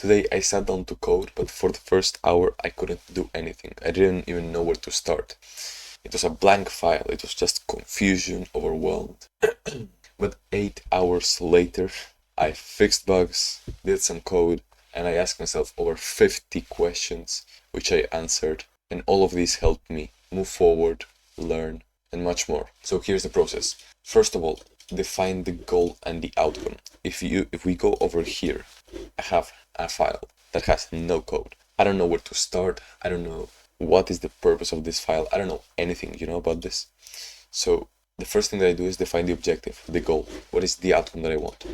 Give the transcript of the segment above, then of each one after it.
Today I sat down to code, but for the first hour I couldn't do anything. I didn't even know where to start. It was a blank file, it was just confusion, overwhelmed. But 8 hours later, I fixed bugs, did some code, and I asked myself over 50 questions, which I answered, and all of these helped me move forward, learn, and much more. So here's the process. First of all, define the goal and the outcome. If we go over here, I have a file that has no code. I don't know where to start. I don't know what is the purpose of this file. I don't know anything, about this. So the first thing that I do is define the objective, the goal. What is the outcome that I want?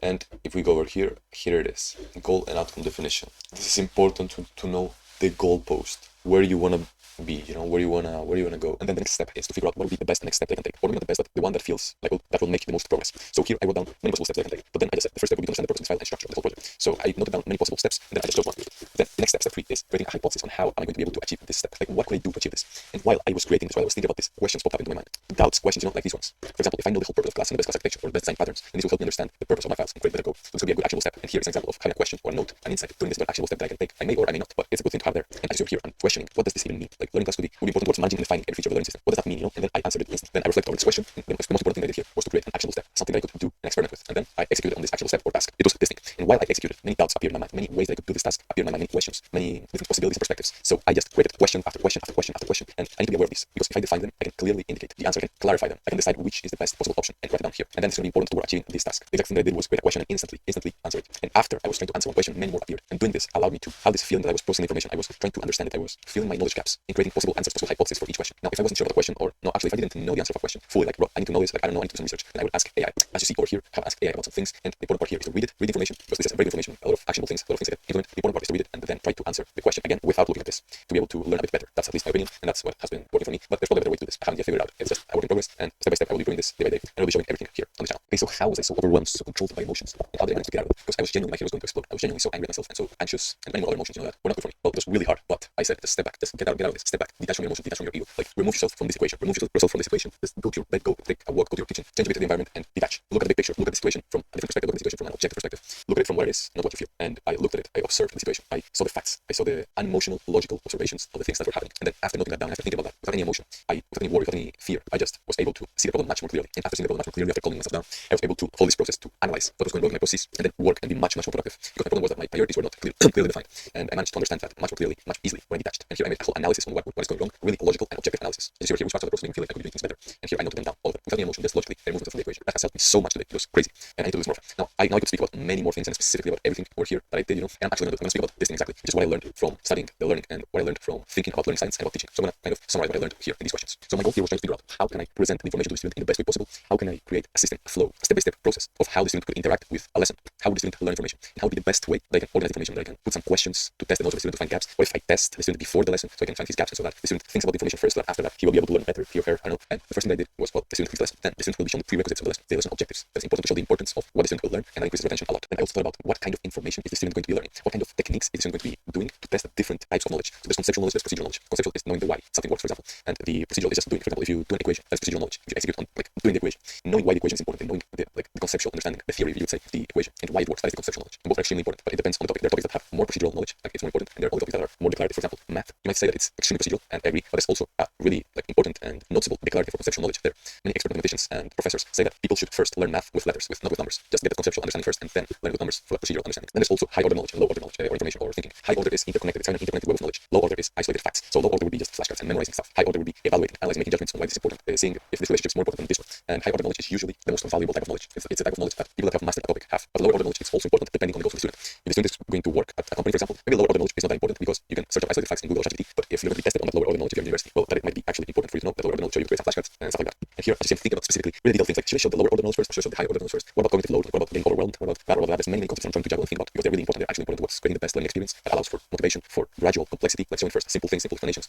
And if we go over here, here it is, goal and outcome definition. This is important to know the goalpost, where you want to be, where you wanna go. And then the next step is to figure out what will be the best next step that I can take, or maybe not the best, but the one that feels like that will make the most progress. So here I wrote down many possible steps that I can take, but then I just said the first step will be to understand the purpose of this file and structure of the whole project. So I noted down many possible steps, and then I just chose one. Then the next step, step 3, is creating a hypothesis on how am I going to be able to achieve this step. Like, what could I do to achieve this? And while I was creating this, while I was thinking about this, questions popped up into my mind. Doubts, questions, like these ones. For example, if I know the whole purpose of class and the best class architecture or the best design patterns, then this will help me understand the purpose of my files and create better code. So this will be a good actionable step. And here is an example of having a question or a note, an insight, doing this is an actionable step that I can take. I may or I may not, but it's a good thing to have there. And as you're here, I'm questioning, what does this even mean? Like, learning class would be important towards managing and defining every feature of the learning system. What does that mean, And then I answered it instantly. Then I reflected over this question, and the most important thing I did here was to create an actionable step, something that I could do and experiment with. And then I executed on this actionable step or task. It was this thing. And while I executed, many doubts appeared in my mind, many ways that I could do this task appeared in my mind, many questions, many different possibilities and perspectives. So I just created question after question after question after question. And I need to be aware of these, because if I define them, I can clearly indicate the answer, I can clarify them, I can decide which is the best possible option and write it down here. And then it's going to be important toward achieving this task. The exact thing that I did was create a question and instantly answer it. And after I was trying to answer one question, many more appeared. And doing this allowed me to have this feeling that I was processing information, I was trying to understand it, I was filling my knowledge gaps in creating possible answers, possible hypotheses for each question. Now, if I wasn't sure about the question, or no, actually, if I didn't know the answer of a question fully, like, bro, I need to know this, like, I don't know, I need to do some research, then I would ask AI. As you see over here, I have asked AI about some things, and the important part here is to read it, read the information, because this is very information, a lot of actionable things, a lot of things I can implement. The important part is to read it and then try to answer the question again without looking at this, to be able to learn a bit better. That's at least my opinion, and that's what has been working for me. But there's probably a better way to do this. I haven't yet figured it out. It's just a work in progress, and step by step I will be doing this day by day, and I'll be showing everything here on the channel. Okay, so how was I so overwhelmed, so controlled by emotions? And how did I manage to get out of it? Because I was genuinely, my head was going to explode. I was genuinely so angry at myself and so anxious, and many more other emotions, that were not good for me. Well, it was really hard, but I said, just step back, just get out of this, step back, detach from your emotions, detach from your ego. Like, remove yourself from this equation, remove yourself from this equation. Just go to your bed, go take a walk, go to your kitchen, change a bit of the environment, and detach. Look at the big picture, look at the situation from a different perspective, look at the situation from an objective perspective. Look at it from where it is, not what you feel. And I looked at it, I observed the situation, I saw the facts, I saw the unemotional, logical observations of the things that were happening. And then after noting that down, after thinking about that, without any emotion, without any worry, without any fear, I just was able to see the problem much more clearly. And after seeing the problem much more clearly, after calming myself down, I was able to follow this process to analyze what was going wrong in my process and then work and be much more productive. Because my problem was that my priorities were not clearly defined. And I managed to understand that much more clearly, much easily when I detached. And here I made a whole analysis on what is going wrong, really logical and objective analysis. As you see here, which parts of the process made me feel like I could be doing things better. And here I noted them down, all of them, without any emotion, just logically, I removed them from the equation. That has helped me so much today. It was crazy. And I need to do this more. Now I could speak about many more things and specifically about everything over here that I did, and I'm actually going to speak about this thing exactly, which is what I learned from studying the learning and what I learned from thinking about learning science and about teaching. So I'm going to kind of summarize what I learned here in these questions. So my goal here was trying to figure out how can I present the information to the student in the best way possible? How can I create a system, a flow, a step-by-step process of how the student could interact with a lesson? How would the student learn information? And how would be the best way that I can organize information, that I can put some questions to test the knowledge of the student to find gaps? What if I test the student before the lesson so I can find his gaps, and so that the student thinks about the information first, so that after that he will be able to learn better, he or her, I don't know. And the first thing I did was, well, the student thinks the lesson, then the student will be shown the prerequisites of the lesson objectives. That's important to show the importance of what the student will learn, and that increases retention a lot. And I also thought about what kind of information is the student going to be learning? What kind of techniques is the student going to be doing to test different types of knowledge? So there's conceptual knowledge, there's procedural knowledge. Conceptual is knowing the why something works, for example, and the procedural is just doing it. For example, if you do an equation, that's procedural knowledge. If you execute on doing the equation, knowing why the equation is important, and knowing the conceptual understanding, the theory, you would say, of the equation and why it works, that is the conceptual knowledge. And both are extremely important, but it depends on the topic. There are topics that have more procedural knowledge, like it's more important, and there are other topics that are more declarative. For example, math, you might say that it's extremely procedural, and I agree, but it's also really important and noticeable declarative for conceptual knowledge. There, many expert mathematicians and professors say that people should first learn math with letters, not with numbers. Just get the conceptual understanding first, and then learn with numbers for procedural understanding. Then there's also high order knowledge and low order knowledge, or information or thinking. High order is interconnected, it's kind of an interconnected web of knowledge. Low order is isolated facts. So low order would be just flashcards and memorizing stuff. High order would be evaluating, analyzing, making judgments on why this is important, seeing if this relationship is more important than this one. And high order knowledge is usually the most valuable type of knowledge. It's a type of knowledge that people that have mastered a topic have. But lower order knowledge is also important depending on the goals of the student. If the student is going to work at a company, for example, maybe lower order knowledge is not that important because you can search up isolated facts in Google or ChatGPT. But if you're going to be tested on that lower order knowledge if you're in university, well, that it might be actually important for you to know that lower order knowledge, so you create some flashcards and stuff like that. And here I just think about specifically really detailed things like, should I show the lower order knowledge first, or should I show the higher order knowledge first? What about cognitive load? What about getting overwhelmed? What about that? What about that? There's many concepts I'm trying to juggle and think about because they're really important. They're actually important to what's creating the best learning experience that allows for motivation, for gradual complexity, like showing first simple things, simple explanations,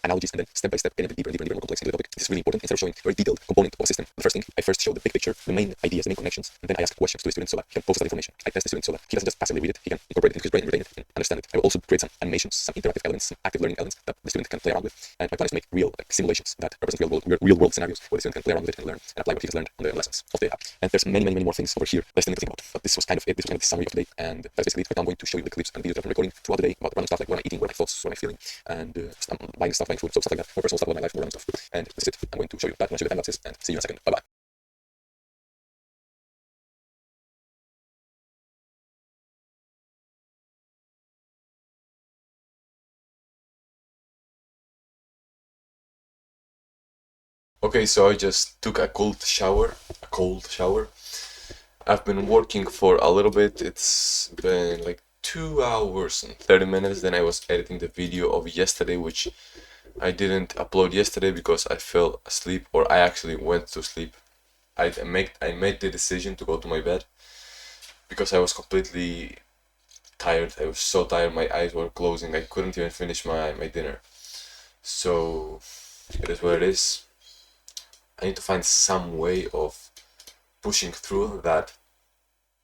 analogies, and then step by step getting a bit deeper and deeper and more complex into the topic. This is really important. Instead of showing a very detailed component of a system, the first thing I first show the big picture, the main ideas, the main connections, and then I ask questions to the student so that he can process that information. I test the student so that he doesn't just passively read it, he can incorporate it into his brain and retain it and understand it. I will also create some animations, some interactive elements, some active learning elements that the student can play around with. And my plan is to make real simulations that represent real world scenarios where the student can play around with it and learn and apply what he has learned on the lessons of the app. And there's many more things over here that I still need to think about. But this was kind of it. This was kind of the summary of the day. And that's basically it. Right now I'm going to show you the clips and videos that I'm recording throughout the day about random stuff like what I'm eating, what are my thoughts, what am I feeling, and I'm buying stuff, buying food, so stuff like that. More personal stuff about my life, more random stuff. And this is it. I'm going to show you that. I'm going to show you the time lapses and see you in a second. Bye bye. Okay, so I just took a cold shower. I've been working for a little bit. It's been like 2 hours and 30 minutes. Then I was editing the video of yesterday, which I didn't upload yesterday because I fell asleep, or I actually went to sleep. I made the decision to go to my bed because I was completely tired. I was so tired, my eyes were closing. I couldn't even finish my dinner. So it is what it is. I need to find some way of pushing through that,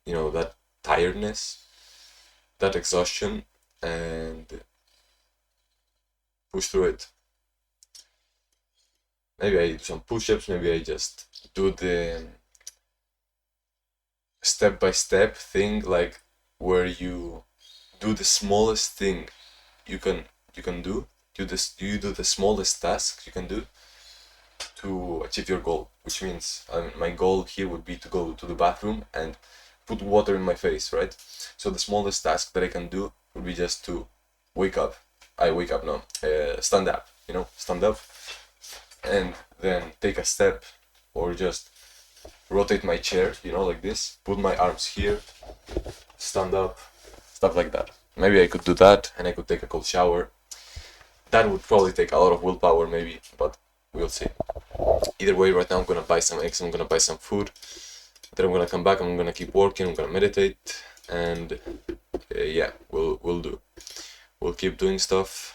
that tiredness, that exhaustion, and push through it. Maybe I do some push-ups, maybe I just do the step-by-step thing, like where you do the smallest thing you can do. You do the smallest task you can do to achieve your goal, which means my goal here would be to go to the bathroom and put water in my face, right? So the smallest task that I can do would be just to stand up, stand up, and then take a step, or just rotate my chair, like this, put my arms here, stand up, stuff like that. Maybe I could do that, and I could take a cold shower. That would probably take a lot of willpower, maybe, but we'll see. Either way, right now I'm gonna buy some eggs, I'm gonna buy some food, then I'm gonna come back, I'm gonna keep working, I'm gonna meditate, and yeah, we'll keep doing stuff.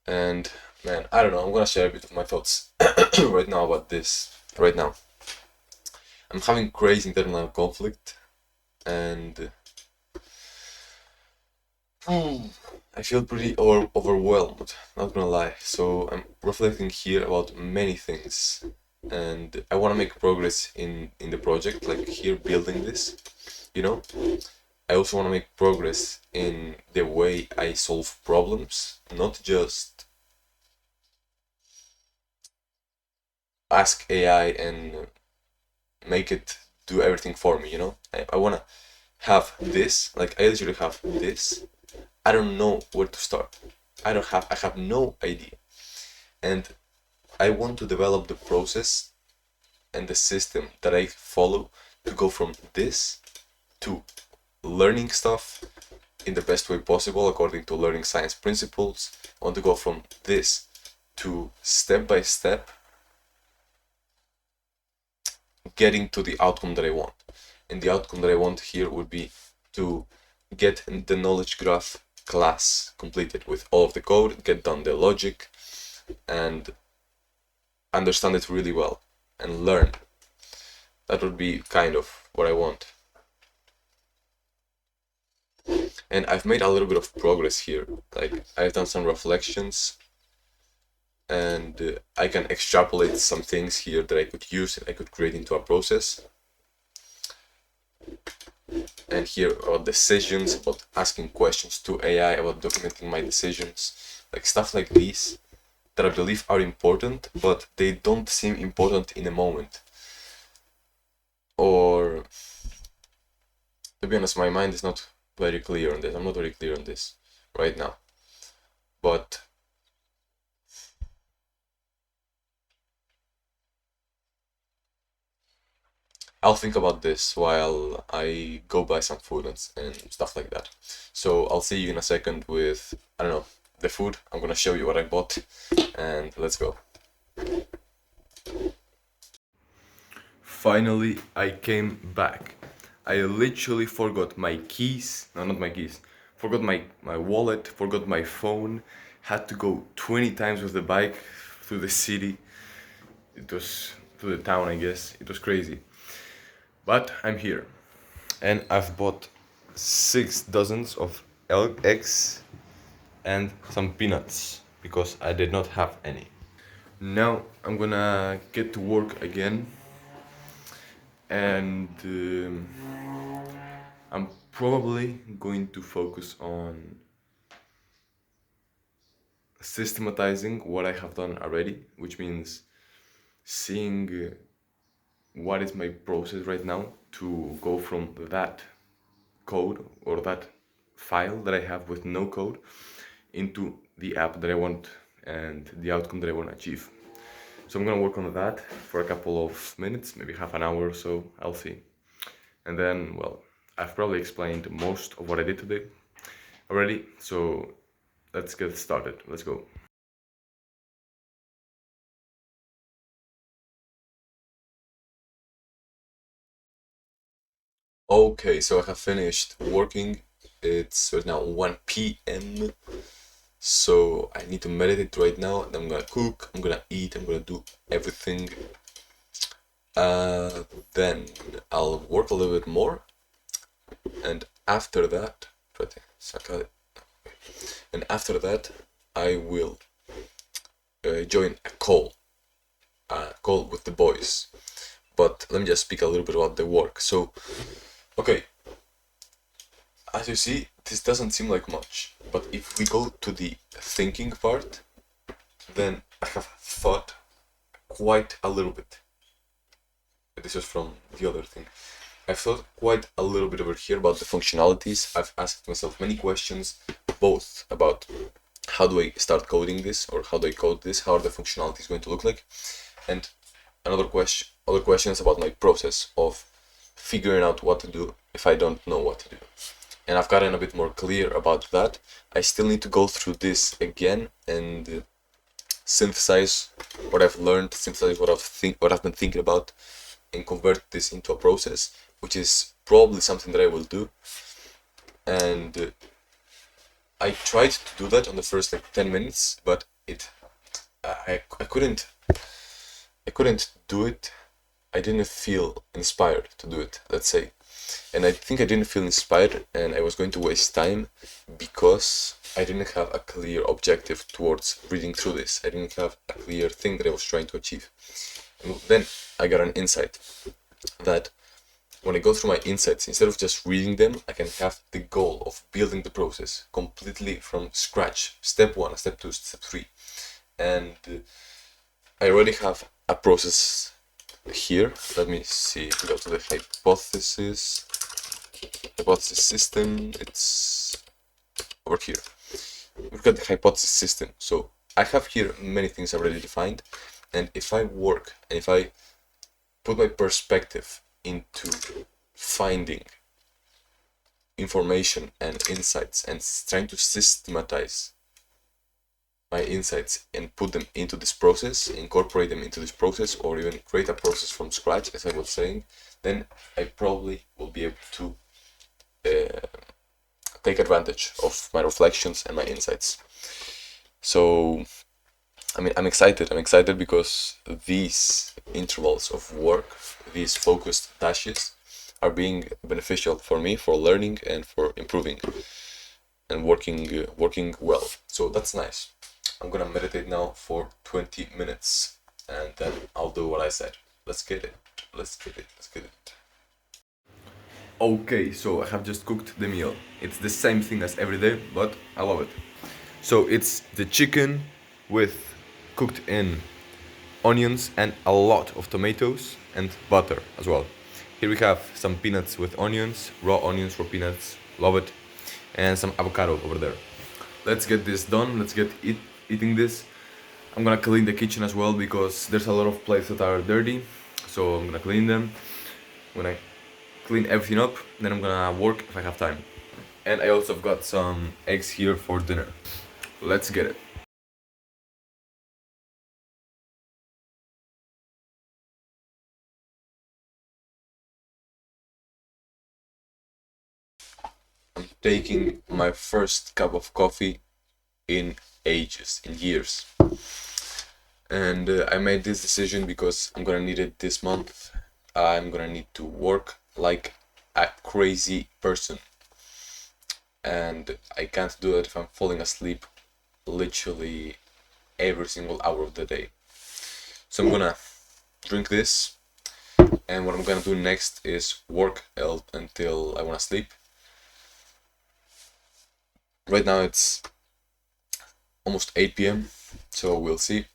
And man, I don't know, I'm gonna share a bit of my thoughts right now about this. Right now, I'm having crazy internal conflict, and I feel pretty overwhelmed, not gonna lie. So I'm reflecting here about many things, and I want to make progress in the project, like here building this, I also want to make progress in the way I solve problems, not just ask AI and make it do everything for me, I want to have this, like I literally have this. I don't know where to start. I have no idea. And I want to develop the process and the system that I follow to go from this to learning stuff in the best way possible according to learning science principles. I want to go from this to step by step getting to the outcome that I want. And the outcome that I want here would be to get the knowledge graph class completed with all of the code, get done the logic, and understand it really well and learn. That would be kind of what I want. And I've made a little bit of progress here. Like I've done some reflections, and I can extrapolate some things here that I could use and I could create into a process. And here about decisions, about asking questions to AI, about documenting my decisions, like stuff like these that I believe are important, but they don't seem important in a moment. Or, to be honest, my mind is not very clear on this. I'm not very clear on this right now. But I'll think about this while I go buy some food and stuff like that. So I'll see you in a second with, I don't know, the food. I'm gonna show you what I bought, and let's go. Finally, I came back. I literally forgot my keys. No, not my keys. Forgot my wallet, forgot my phone. Had to go 20 times with the bike through the city. It was through the town, I guess. It was crazy. But I'm here. And I've bought 6 dozens of eggs and some peanuts because I did not have any. Now I'm gonna get to work again, and I'm probably going to focus on systematizing what I have done already, which means seeing what is my process right now to go from that code or that file that I have with no code into the app that I want and the outcome that I want to achieve. So I'm gonna work on that for a couple of minutes, maybe half an hour or so, I'll see. And then, well, I've probably explained most of what I did today already, so let's get started. Let's go. Okay, so I have finished working. It's right now 1 p.m. So I need to meditate right now, and I'm gonna cook, I'm gonna eat, I'm gonna do everything. Then I'll work a little bit more, and after that, and after that, I will join a call with the boys. But let me just speak a little bit about the work. So, okay, as you see, this doesn't seem like much, but if we go to the thinking part, then I have thought quite a little bit. This is from the other thing. I've thought quite a little bit over here about the functionalities. I've asked myself many questions, both about how do I start coding this, or how do I code this, how are the functionalities going to look like, and other questions about my process of figuring out what to do if I don't know what to do. And I've gotten a bit more clear about that. I still need to go through this again and synthesize what I've learned, synthesize what I've been thinking about, and convert this into a process, which is probably something that I will do. And I tried to do that on the first like 10 minutes, but I couldn't do it. I didn't feel inspired to do it, let's say. And I think I didn't feel inspired, and I was going to waste time because I didn't have a clear objective towards reading through this. I didn't have a clear thing that I was trying to achieve. And then I got an insight that when I go through my insights, instead of just reading them, I can have the goal of building the process completely from scratch. Step 1, step 2, step 3. And I already have a process here. Let me see. Go to the hypothesis system. It's over here. We've got the hypothesis system. So I have here many things already defined, and if I work and if I put my perspective into finding information and insights and trying to systematize my insights and put them into this process, incorporate them into this process, or even create a process from scratch, as I was saying, then I probably will be able to take advantage of my reflections and my insights. So, I mean, I'm excited. I'm excited because these intervals of work, these focused dashes, are being beneficial for me, for learning and for improving and working well. So that's nice. I'm gonna meditate now for 20 minutes, and then I'll do what I said. Let's get it. Let's get it. Let's get it. Okay, so I have just cooked the meal. It's the same thing as every day, but I love it. So it's the chicken with cooked in onions and a lot of tomatoes and butter as well. Here we have some peanuts with onions, raw peanuts, love it, and some avocado over there. Let's get this done. Let's get eating this. I'm gonna clean the kitchen as well because there's a lot of plates that are dirty, so I'm gonna clean them. I'm gonna clean everything up, then I'm gonna work if I have time. And I also got some eggs here for dinner. Let's get it. I'm taking my first cup of coffee in ages, in years. And I made this decision because I'm gonna need it this month. I'm gonna need to work like a crazy person. and I can't do that if I'm falling asleep literally every single hour of the day. So I'm gonna drink this, and what I'm gonna do next is work until I wanna sleep. Right now it's almost 8 p.m, so we'll see.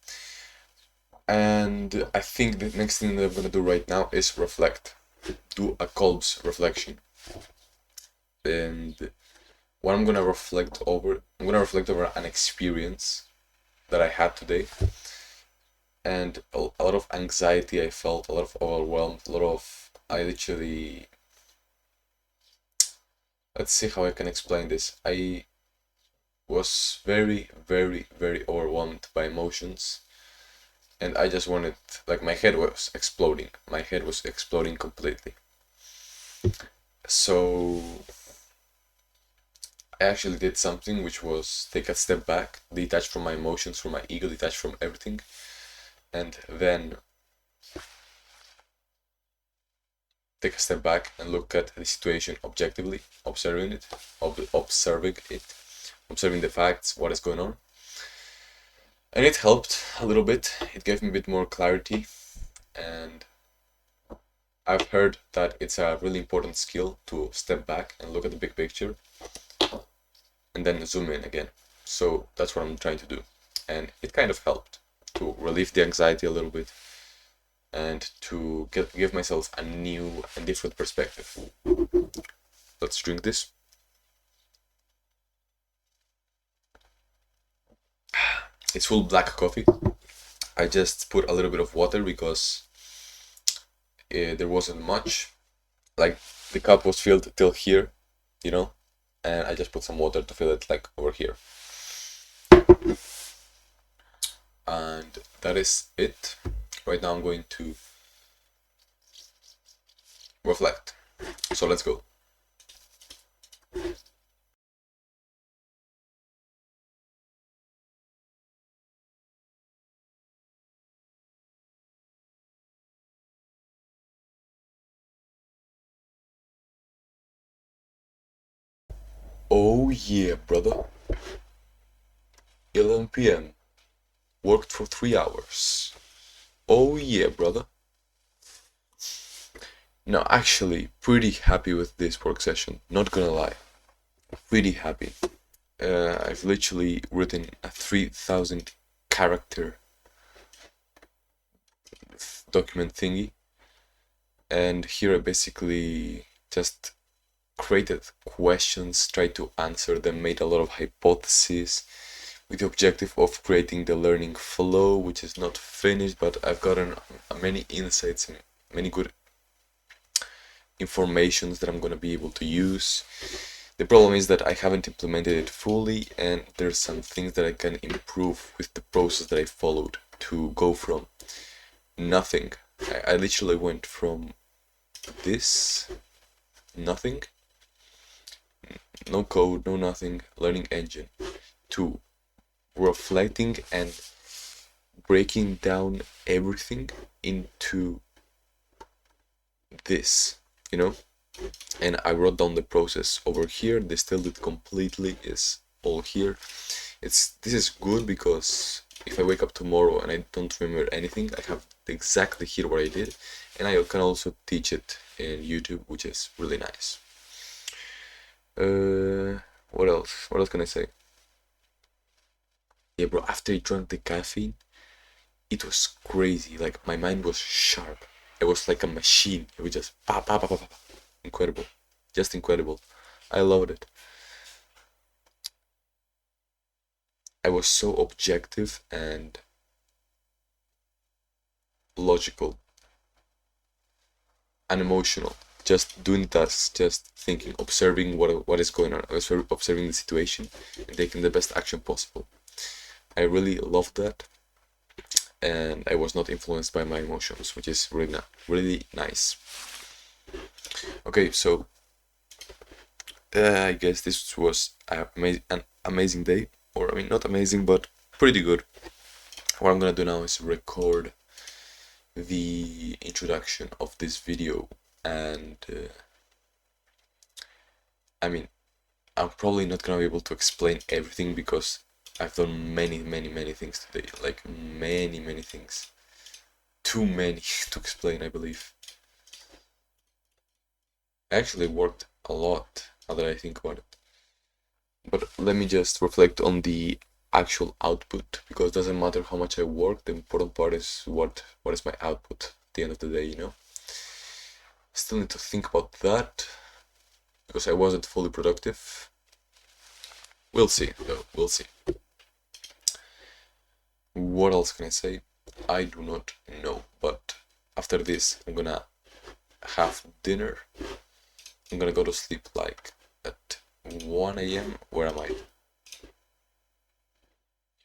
And I think the next thing that I'm gonna do right now is reflect. Do a Kolb's reflection. And what I'm gonna reflect over an experience that I had today, and a lot of anxiety I felt, a lot of overwhelmed, I literally, let's see how I can explain this. I was very, very, very overwhelmed by emotions, and I just wanted, like, my head was exploding. My head was exploding completely. So I actually did something, which was take a step back, detach from my emotions, from my ego, detach from everything, and then take a step back and look at the situation objectively, observing the facts, what is going on. And it helped a little bit. It gave me a bit more clarity, and I've heard that it's a really important skill to step back and look at the big picture and then zoom in again. So that's what I'm trying to do, and it kind of helped to relieve the anxiety a little bit and to give myself a new and different perspective. Let's drink this. It's full black coffee. I just put a little bit of water because there wasn't much. Like, the cup was filled till here, you know, and I just put some water to fill it, like, over here. And that is it. Right now I'm going to reflect. So let's go. Oh yeah, brother. 11 p.m. Worked for 3 hours. Oh yeah, brother. No, actually, pretty happy with this work session. Not gonna lie. Pretty happy. I've literally written a 3,000 character document thingy, and here I basically just created questions, tried to answer them, made a lot of hypotheses with the objective of creating the learning flow, which is not finished, but I've gotten many insights and many good informations that I'm going to be able to use. The problem is that I haven't implemented it fully, and there's some things that I can improve with the process that I followed to go from nothing. I literally went from this, nothing, no code, no nothing, learning engine, to reflecting and breaking down everything into this, you know? And I wrote down the process over here. Distilled it completely is all here. This is good because if I wake up tomorrow and I don't remember anything, I have exactly here what I did, and I can also teach it in YouTube, which is really nice. What else? What else can I say? Yeah, bro, after I drank the caffeine, it was crazy. Like, my mind was sharp. It was like a machine. It was just pa pa pa pa pa. Incredible. Just incredible. I loved it. I was so objective and logical, unemotional. Just doing tasks, just thinking, observing what is going on, observing the situation, and taking the best action possible. I really loved that, and I was not influenced by my emotions, which is really nice. Okay, so I guess this was an amazing day, or I mean, not amazing, but pretty good. What I'm gonna do now is record the introduction of this video, and I mean, I'm probably not gonna be able to explain everything because I've done many things today. Like many things. Too many to explain, I believe. I actually worked a lot now that I think about it. But let me just reflect on the actual output, because it doesn't matter how much I work, the important part is what is my output at the end of the day, you know? Still need to think about that because I wasn't fully productive. We'll see, though. We'll see. What else can I say? I do not know, but after this, I'm gonna have dinner. I'm gonna go to sleep like at 1 a.m. Where am I?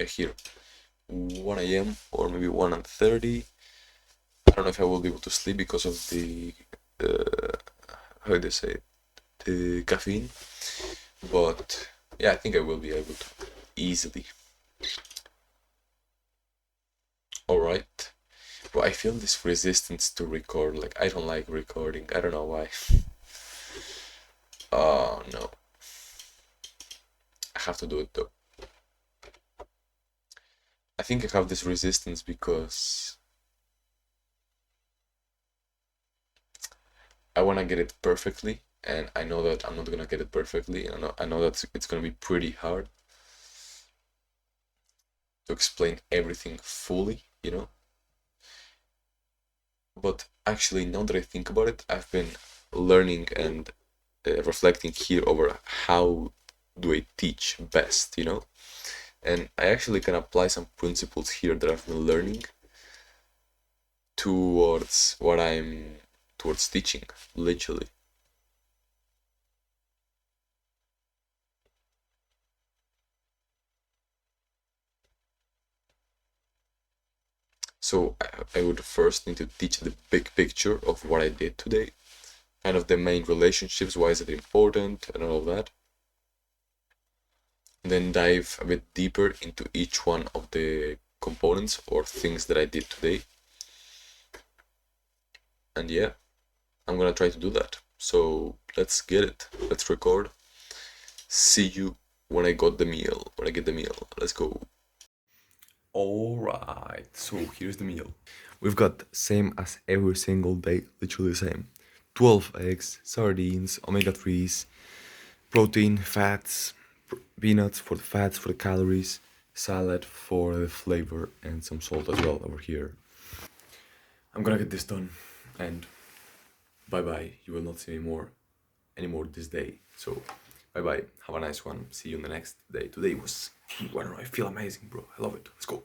Yeah, here. 1 a.m. or maybe 1:30. I don't know if I will be able to sleep because of the, how do they say it? The caffeine. But yeah, I think I will be able to easily. Alright. But I feel this resistance to record. Like, I don't like recording. I don't know why. Oh no. I have to do it though. I think I have this resistance because I want to get it perfectly, and I know that I'm not gonna get it perfectly. I know that it's gonna be pretty hard to explain everything fully, you know. But actually, now that I think about it, I've been learning and reflecting here over how do I teach best, you know. And I actually can apply some principles here that I've been learning towards what I'm towards teaching, literally. So I would first need to teach the big picture of what I did today, kind of the main relationships, why is it important, and all of that. And then dive a bit deeper into each one of the components or things that I did today. And yeah, I'm gonna try to do that. So let's get it. Let's record. See you when I got the meal. When I get the meal. Let's go. Alright, so here's the meal. We've got same as every single day, literally the same. 12 eggs, sardines, omega-3s, protein, fats, peanuts for the fats, for the calories, salad for the flavor, and some salt as well over here. I'm gonna get this done, and bye bye. You will not see me anymore this day. So bye bye. Have a nice one. See you on the next day. Today was, I don't know, I feel amazing, bro. I love it. Let's go.